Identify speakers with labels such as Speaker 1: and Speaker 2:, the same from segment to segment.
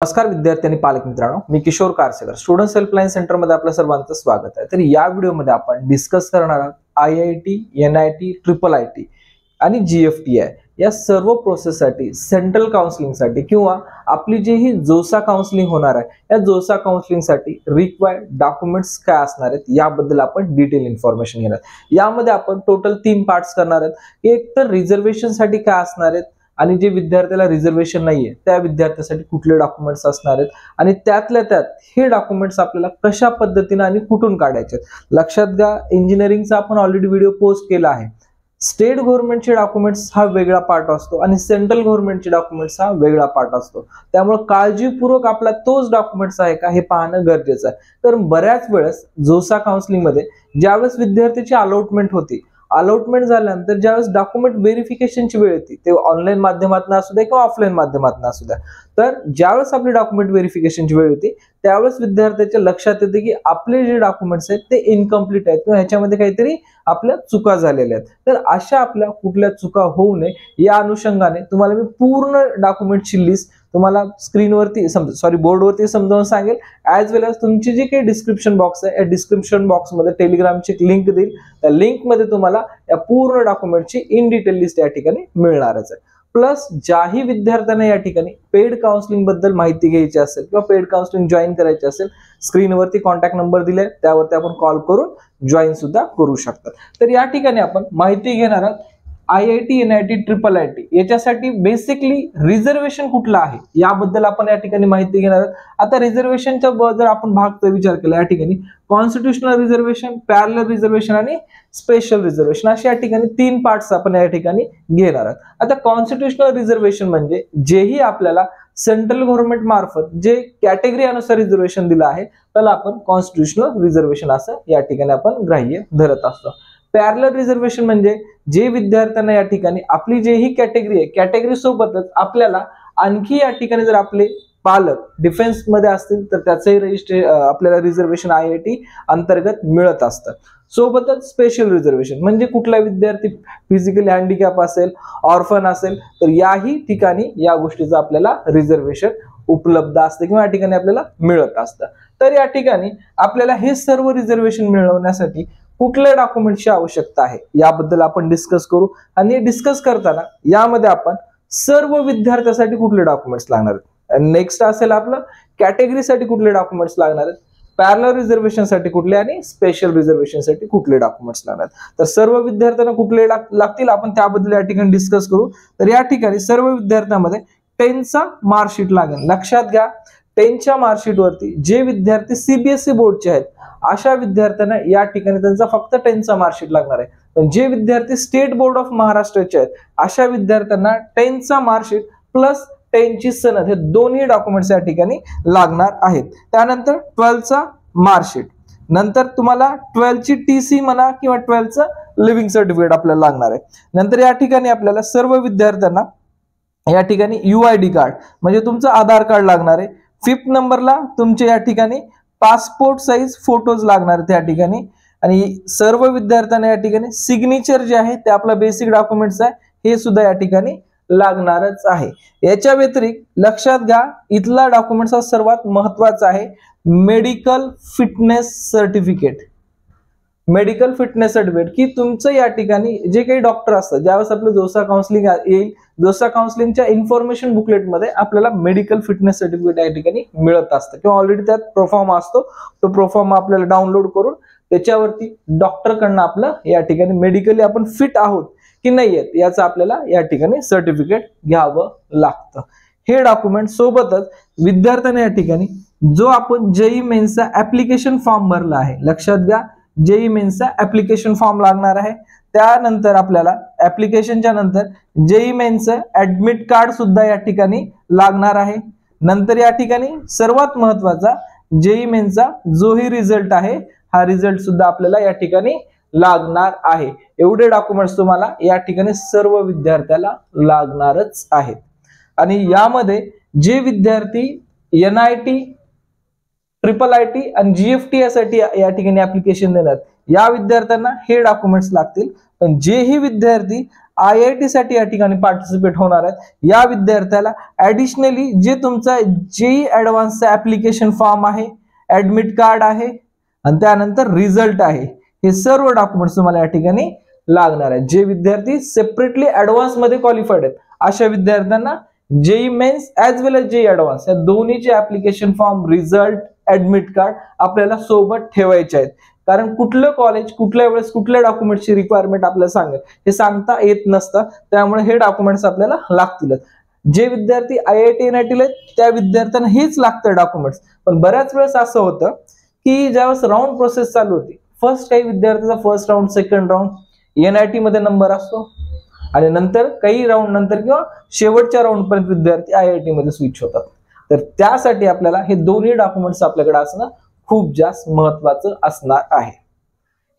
Speaker 1: नमस्कार विद्यार्थी आणि पालक मित्रांनो, मी किशोर कारसेकर स्टुडंट हेल्पलाईन सेंटर मध्ये आपल्या सर्वांचं स्वागत आहे। तर या व्हिडिओमध्ये आपण डिस्कस करणार आहोत IIT, NIT, IIIT आणि GFTI या सर्व प्रोसेससाठी सेंट्रल काउन्सिलिंगसाठी किंवा आपली जी ही जोसा काउन्सिलिंग होणार आहे या जोसा काउन्सिलिंगसाठी रिक्वायर्ड डॉक्युमेंट्स काय असणार आहेत याबद्दल आपण डिटेल इन्फॉर्मेशन घेणार आहोत। यामध्ये आपण टोटल 3 पार्ट्स करणार आहोत। एक तर रिझर्वेशन साठी काय असणार आहेत आणि जे विद्यार्थ्याला रिझर्वेशन नाहीये त्या विद्यार्थ्यासाठी कुठले डॉक्युमेंट्स असणार आहेत आणि त्यातल्या त्यात हे डॉक्युमेंट्स आपल्याला कशा पद्धतीने आणि कुठून काढायचे आहेत। लक्षात घ्या, इंजिनिअरिंगचा आपण ऑलरेडी व्हिडिओ पोस्ट केला आहे। स्टेट गव्हर्नमेंटचे डॉक्युमेंट्स हा वेगळा पार्ट असतो आणि सेंट्रल गव्हर्नमेंटचे डॉक्युमेंट्स हा वेगळा पार्ट असतो। त्यामुळे काळजीपूर्वक आपला तोच डॉक्युमेंट्स आहे का हे पाहणं गरजेचं आहे। तर बऱ्याच वेळेस जोसा काउन्सिलिंग मध्ये ज्यावेळेस विद्यार्थ्याची अलॉटमेंट होती, अलॉटमेंट झाल्यानंतर ज्यावेळेस डॉक्युमेंट व्हेरिफिकेशनची वेळ येते ते ऑनलाईन माध्यमातून असू द्या किंवा ऑफलाईन माध्यमातून असू द्या, तर ज्यावेळेस आपली डॉक्युमेंट व्हेरिफिकेशनची वेळ येते त्यावेळेस विद्यार्थ्याच्या लक्षात येते की आपले जे डॉक्युमेंट्स आहेत ते इनकम्प्लीट आहेत किंवा ह्याच्यामध्ये काहीतरी आपल्या चुका झालेल्या आहेत। तर अशा आपल्या कुठल्या चुका होऊ नये या अनुषंगाने तुम्हाला मी पूर्ण डॉक्युमेंटची लिस्ट तुम्हाला स्क्रीनवरती बोर्डवरती समजावून सांगेल, ऍज वेल एज तुमची जी काही डिस्क्रिप्शन बॉक्स आहे या डिस्क्रिप्शन बॉक्स मध्ये टेलिग्रामची एक लिंक देईल, त्या लिंक मध्ये तुम्हाला या पूर्ण डॉक्युमेंटची इन डिटेल लिस्ट या ठिकाणी मिळणारच आहे। प्लस ज्याही विद्यार्थ्यांना या ठिकाणी पेड काउन्सिलिंग बद्दल माहिती घ्यायची असेल किंवा पेड काउन्सिलिंग जॉईन करायची असेल, स्क्रीनवरती कॉन्टॅक्ट नंबर दिलाय त्यावरती आपण कॉल करून जॉईन सुद्धा करू शकतात। तर या ठिकाणी आपण माहिती घेणार आहोत IIT, NIT, IIIT याच्यासाठी बेसिकली रिझर्वेशन कुठलं आहे याबद्दल आपण या ठिकाणी माहिती घेणार आहोत। आता रिझर्वेशनच्या जर आपण भागचा विचार केला या ठिकाणी कॉन्स्टिट्यूशनल रिझर्वेशन, पॅरलल रिझर्वेशन आणि स्पेशल रिझर्वेशन अशा या ठिकाणी 3 पार्ट्स आपण या ठिकाणी घेणार आहोत। आता कॉन्स्टिट्यूशनल रिझर्वेशन म्हणजे जेही आपल्याला सेंट्रल गव्हर्नमेंट मार्फत जे कॅटेगरी अनुसार रिझर्वेशन दिलं आहे त्याला आपण कॉन्स्टिट्यूशनल रिझर्वेशन असं या ठिकाणी आपण ग्राह्य धरत असतो। पॅरलल रिझर्वेशन म्हणजे जे विद्यार्थ्यांना या ठिकाणी आपली जे ही कॅटेगरी आहे कॅटेगरी सोबतच आपल्याला आणखी या ठिकाणी जर आपले पालक डिफेन्स मध्ये असतील तर त्याचंही आपल्याला रिझर्वेशन IIT अंतर्गत मिळत असतं। सोबतच स्पेशल रिझर्वेशन म्हणजे कुठला विद्यार्थी फिजिकली हँडिकॅप असेल, ऑर्फन असेल तर याही ठिकाणी या गोष्टीचं आपल्याला रिझर्वेशन उपलब्ध असतं किंवा या ठिकाणी आपल्याला मिळत असतं। तर या ठिकाणी आपल्याला हे सर्व रिझर्वेशन मिळवण्यासाठी कुठल्या डॉक्युमेंटची आवश्यकता आहे याबद्दल आपण डिस्कस करू आणि डिस्कस करताना यामध्ये आपण सर्व विद्यार्थ्यांसाठी कुठले डॉक्युमेंट्स लागणार आहेत, नेक्स्ट असेल आपलं कॅटेगरीसाठी कुठले डॉक्युमेंट्स लागणार आहेत, पॅरलल रिझर्वेशन साठी कुठले आणि स्पेशल रिझर्वेशन साठी कुठले डॉक्युमेंट्स लागणार आहेत। तर सर्व विद्यार्थ्यांना कुठले लागतील आपण त्याबद्दल या ठिकाणी डिस्कस करू। तर या ठिकाणी सर्व विद्यार्थ्यांमध्ये 10चा मार्कशीट लागेल। लक्षात घ्या, 10च्या मार्कशीट वरती जे विद्यार्थी CBSE बोर्डचे आहेत अशा विद्यार्थ्यांना या ठिकाणी त्यांचा फक्त 10चा मार्कशीट लागणार आहे। पण जे विद्यार्थी स्टेट बोर्ड ऑफ महाराष्ट्राचे आहेत अशा विद्यार्थ्यांना 10चा मार्कशीट प्लस 10ची सनद हे दोन्ही डॉक्युमेंट्स या ठिकाणी लागणार आहेत। त्यानंतर 12चा मार्कशीट, नंतर तुम्हाला 12ची TC म्हणा किंवा 12चं लिव्हिंग सर्टिफिकेट आपल्याला लागणार आहे। नंतर या ठिकाणी आपल्याला सर्व विद्यार्थ्यांना या ठिकाणी UID कार्ड म्हणजे तुमचं आधार कार्ड लागणार आहे। 5th नंबरला तुमचे या ठिकाणी पासपोर्ट साइज फोटोज लागणार आहेत या ठिकाणी आणि सर्व विद्यार्थ्यांना या ठिकाणी सिग्नेचर जे आहे ते आपला बेसिक डॉक्युमेंट्स आहे हे सुद्धा या ठिकाणी लागणारच आहे। याच्या व्यतिरिक्त लक्षात घ्या, इथला डॉक्युमेंट्स हा सर्वात महत्वाचा आहे medical fitness certificate. Medical fitness certificate की तुमचं या ठिकाणी जे काही डॉक्टर असतात ज्यावेळेस आपलं जोसा काउन्सिलिंग येईल, जोसा काउन्सिलिंगच्या इन्फॉर्मेशन बुकलेट मध्ये आपल्याला मेडिकल फिटनेस सर्टिफिकेट या ठिकाणी मिळत असतं किंवा ऑलरेडी त्यात प्रोफॉर्म असतो, तो प्रोफॉर्म आपल्याला डाउनलोड करून त्याच्यावरती डॉक्टर कडनं आपलं या ठिकाणी मेडिकली आपण फिट आहोत की नाही आहेत याचं आपल्याला या ठिकाणी सर्टिफिकेट घ्यावं लागतं। हे डॉक्युमेंट सोबतच विद्यार्थ्यांना या ठिकाणी जो आपण JEE मेन्सचा ऍप्लिकेशन फॉर्म भरला आहे, लक्षात घ्या JEE मेन्सचा ऍप्लिकेशन फॉर्म लागणार आहे। त्यानंतर आपल्याला ऍप्लिकेशनच्या नंतर JEE मेन्सचं ऍडमिट कार्ड सुद्धा या ठिकाणी लागणार आहे। नंतर या ठिकाणी सर्वात महत्वाचा JEE मेन्सचा जोही रिझल्ट आहे हा रिझल्ट सुद्धा आपल्याला या ठिकाणी लागणार आहे। एवढे डॉक्युमेंट्स तुम्हाला या ठिकाणी सर्व विद्यार्थ्याला लागणारच आहेत। आणि यामध्ये जे विद्यार्थी NIT, IIIT आणि GFTI साठी या ठिकाणी ऍप्लिकेशन देणार या विद्यार्थ्यांना हे डॉक्युमेंट्स लागतील। पण जेही विद्यार्थी IIT साठी या ठिकाणी पार्टिसिपेट होणार आहेत, या विद्यार्थ्याला ऍडिशनली जे तुमचा JEE ऍडव्हान्सचा ऍप्लिकेशन फॉर्म आहे, ऍडमिट कार्ड आहे आणि त्यानंतर रिझल्ट आहे, हे सर्व डॉक्युमेंट्स तुम्हाला या ठिकाणी लागणार आहेत. जे विद्यार्थी सेपरेटली ऍडव्हान्स मध्ये क्वालिफाईड आहेत अशा विद्यार्थ्यांना JEE men's as well age JEE advance या दोन्हीचे application form, result, admit card आपल्याला सोबत ठेवायचे आहेत. कारण कुठलं कॉलेज कुठल्या वेळेस कुठल्या डॉक्युमेंटची रिक्वायरमेंट आपल्याला सांगेल हे सांगता येत नसतं, त्यामुळे हे डॉक्युमेंट्स आपल्याला लागतीलच. जे विद्यार्थी IIT NIT त्या विद्यार्थ्यांना हेच लागतं डॉक्युमेंट्स. पण बऱ्याच वेळेस असं होतं की ज्यावेळेस राऊंड प्रोसेस चालू होती, फर्स्ट काही विद्यार्थ्यांचा first round, second round NIT मध्ये नंबर असतो आणि नंतर काही राऊंड नंतर किंवा शेवटच्या राऊंड पर्यंत विद्यार्थी IIT मध्ये स्विच होतात. तर त्यासाठी आपल्याला हे दोन्ही डॉक्युमेंट्स आपल्याकडे असणं खूप जास्त महत्वाचं असणार आहे.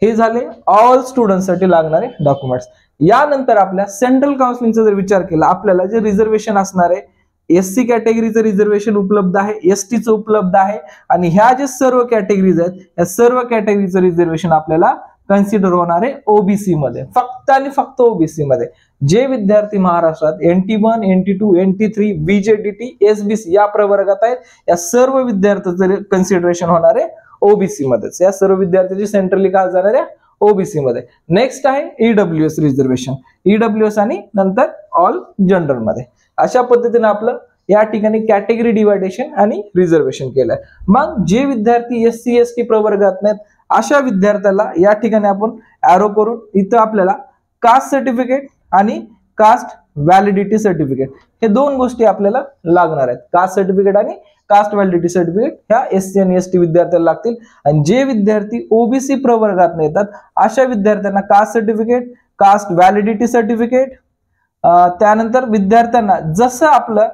Speaker 1: हे झाले ऑल स्टुडंटसाठी लागणारे डॉक्युमेंट्स. यानंतर आपल्या सेंट्रल काउन्सिलिंगचा जर विचार केला, आपल्याला जे रिझर्वेशन असणार आहे, SC कॅटेगरीचं रिझर्वेशन उपलब्ध आहे, STचं उपलब्ध आहे आणि ह्या जे सर्व कॅटेगरीज आहेत या सर्व कॅटेगरीचं रिझर्वेशन आपल्याला कन्सिडर होणार आहे OBC मध्ये, फक्त आणि फक्त OBC मध्ये. जे विद्यार्थी महाराष्ट्रात NT1, NT2, NT3, VJDT, SBC या प्रवर्गात आहेत या सर्व विद्यार्थ्यांचं कन्सिडरेशन होणार आहे OBC मध्येच. या सर्व विद्यार्थ्यांची सेंट्रली का जाणार आहे OBC मध्ये. नेक्स्ट आहे EWS रिझर्वेशन, EWS आणि नंतर ऑल जनरल मध्ये. अशा पद्धतीने आपलं या ठिकाणी कॅटेगरी डिवायडेशन आणि रिझर्वेशन केलंय. मग जे विद्यार्थी SC ST प्रवर्गात नाहीत अशा विद्यार्थ्याला या ठिकाणी आपण ॲरो करून इथं आपल्याला कास्ट सर्टिफिकेट आणि कास्ट व्हॅलिडिटी सर्टिफिकेट हे दोन गोष्टी आपल्याला लागणार आहेत. कास्ट सर्टिफिकेट आणि कास्ट व्हॅलिडिटी सर्टिफिकेट ह्या SC आणि ST विद्यार्थ्याला लागतील. आणि जे विद्यार्थी OBC प्रवर्गात येतात अशा विद्यार्थ्यांना caste certificate, caste validity certificate, त्यानंतर विद्यार्थ्यांना जसं आपलं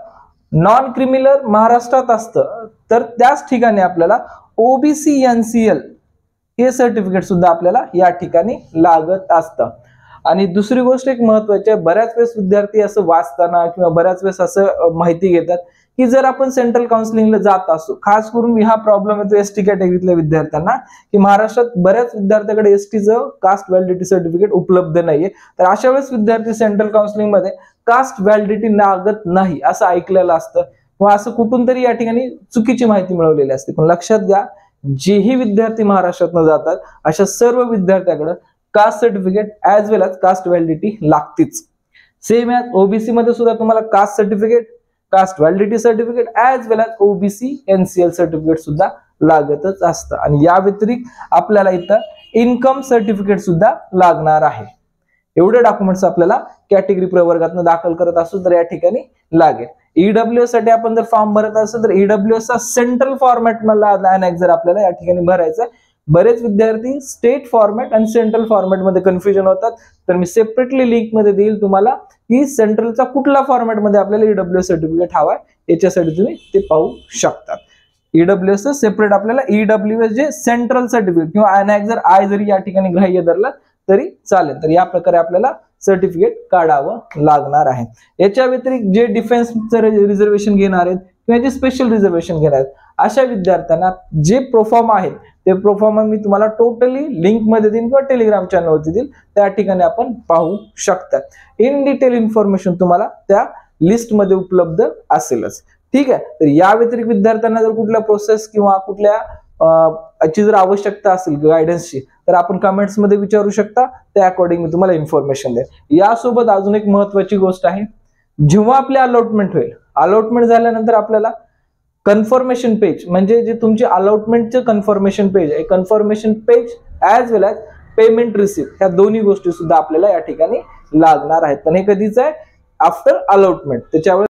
Speaker 1: नॉन क्रिमिनल महाराष्ट्रात असतं तर त्याच ठिकाणी आपल्याला OBC NCL हे सर्टिफिकेट सुद्धा आपल्याला या ठिकाणी लागत असतं. आणि दुसरी गोष्ट एक महत्वाची आहे, बऱ्याच वेळेस विद्यार्थी असं वाचताना किंवा बऱ्याच वेळेस असं माहिती घेतात की जर आपण सेंट्रल काउन्सिलिंगला जात असतो, खास करून हा प्रॉब्लेम येतो ST कॅटेगरीतल्या विद्यार्थ्यांना की महाराष्ट्रात बऱ्याच विद्यार्थ्याकडे STचं कास्ट व्हॅलिडिटी सर्टिफिकेट उपलब्ध नाहीये. तर अशा वेळेस विद्यार्थी सेंट्रल काउन्सिलिंग मध्ये कास्ट व्हॅलिडिटी लागत नाही असं ऐकलेलं असतं किंवा असं कुठून तरी या ठिकाणी चुकीची माहिती मिळवलेली असते. पण लक्षात घ्या, जेही विद्यार्थी महाराष्ट्रातून जातात अशा सर्व विद्यार्थ्याकडे caste certificate as well as caste validity लागतीच. सेम ॲज OBC मध्ये सुद्धा तुम्हाला caste certificate, caste validity certificate as well as OBC NCL certificate सुद्धा लागतच असतं. आणि या व्यतिरिक्त आपल्याला इथं इन्कम सर्टिफिकेट सुद्धा लागणार आहे. एवढे डॉक्युमेंट्स आपल्याला कॅटेगरी प्रवर्गातून दाखल करत असू तर या ठिकाणी लागेल. EWS साठी आपण जर फॉर्म भरत असेल तर EWS चा सेंट्रल फॉर्मॅट मधला अनेक जर आपल्याला या ठिकाणी भरायचा आहे. बरेच विद्यार्थी स्टेट फॉर्मॅट आणि सेंट्रल फॉर्मॅट मध्ये कन्फ्युजन होतात, तर मी सेपरेटली लिंक मध्ये देईल तुम्हाला की सेंट्रलचा कुठला फॉर्मॅट मध्ये आपल्याला EWS सर्टिफिकेट हवाय याच्यासाठी तुम्ही ते पाहू शकतात. EWS सेपरेट आपल्याला EWS जे सेंट्रल सर्टिफिकेट किंवा अनेक जर जरी या ठिकाणी ग्राह्य धरला तरी चालेल. तर या प्रकारे आपल्याला सर्टिफिकेट काढावं लागणार आहे. याच्या व्यतिरिक्त जे डिफेन्सचं रिझर्वेशन घेणार आहेत किंवा जे स्पेशल रिझर्वेशन घेणार आहेत अशा विद्यार्थ्यांना जे प्रोफॉर्म आहेत ते प्रोफॉर्म मी तुम्हाला टोटली लिंक मध्ये देईन किंवा टेलिग्राम चॅनलवरती देईल, त्या ठिकाणी आपण पाहू शकता. इन डिटेल इन्फॉर्मेशन तुम्हाला त्या लिस्ट मध्ये उपलब्ध असेलच. ठीक आहे. तर या व्यतिरिक्त विद्यार्थ्यांना जर कुठल्या प्रोसेस किंवा कुठल्या ची जर आवश्यकता असेल गायडन्सची तर आपण कमेंट्स मध्ये विचारू शकता, त्या अकॉर्डिंग मी तुम्हाला इन्फॉर्मेशन देईन. यासोबत अजून एक महत्वाची गोष्ट आहे, जेव्हा आपली अलॉटमेंट होईल, अलॉटमेंट झाल्यानंतर आपल्याला कन्फर्मेशन पेज म्हणजे जे तुमची अलॉटमेंटचे कन्फर्मेशन पेज आहे, confirmation page as well age payment receipt ह्या दोन्ही गोष्टी सुद्धा आपल्याला या ठिकाणी लागणार आहेत. पण हे कधीच आहे आफ्टर अलॉटमेंट, त्याच्यावर